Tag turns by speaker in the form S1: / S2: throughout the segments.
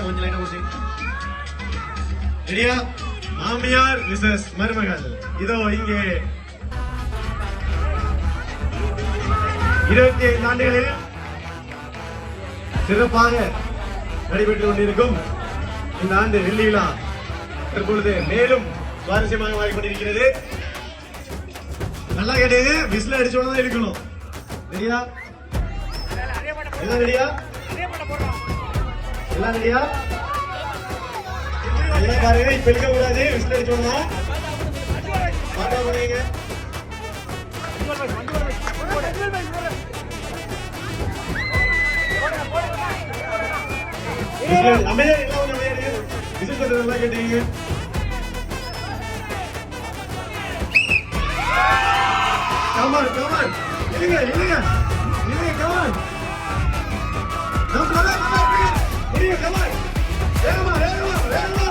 S1: கொஞ்சம் லைட்டா ஊசி. ரெடியா? மாமியார் மிஸ்ஸஸ் மருமகள் இதோ இங்கே 25 ஆண்டுகளில் சிறப்பாக நடைபெற்றுக் கொண்டிருக்கும் இந்த ஆண்டு வெள்ளி விழா தற்பொழுது மேலும் சுவாரஸ்யமாக மாறிக்கொண்டிருக்கிறது. நல்லா கேட்டீங்க, விசில் அடிச்சோட இருக்கணும். ரெடியா? எல்லாம் ரெடியா? எல்லாம் ரெடியா? எல்லாம் பாருங்க, இப்ப இருக்க கூடாது, விசில் அடிச்சோட பாட்டா போறீங்க. அமைதியா எல்லாம் கொஞ்சம் அமைதியா விசில் சத்தம் நல்லா கேட்டீங்க. கமான் கமான் இல்லைங்க இல்லைங்க இல்லைங்க கமான் இல்லைங்க கமான் வேகமா வேகமா வேகமா.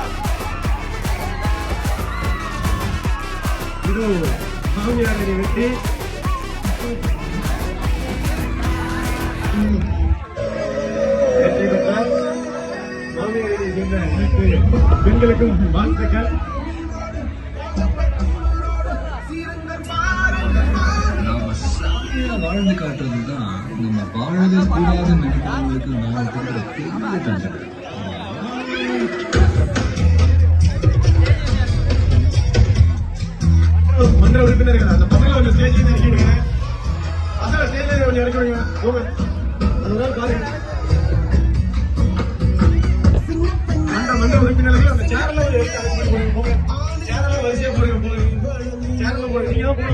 S1: இது மாமியாரை வெட்டி வெற்றி பெற்றால் மாமியாரை சேர்ந்த அனைத்து பெண்களுக்கும் வாழ்த்துக்கள்.
S2: வாழ்ந்து காட்டுறதுதான் நம்ம வாழவே கூடாது நினைக்கிறவங்களுக்கு நாம கொடுக்குற பெரிய தண்டனை.
S1: மன்ற உறுப்பினர்கள் அந்த பசங்களை கொஞ்சம் ஸ்டேஜ்ல இறக்கி விடுங்க. பசங்களை ஸ்டேஜ்ல கொஞ்சம் இறக்கி விடுங்க. போங்க, அது ஒரு நாள் பாருங்க. மன்ற உறுப்பினர்கள் அந்த சேர்ல ஒரு போங்க, சேர்ல வரிசையா போடுங்க. சேர்ல போடுங்க.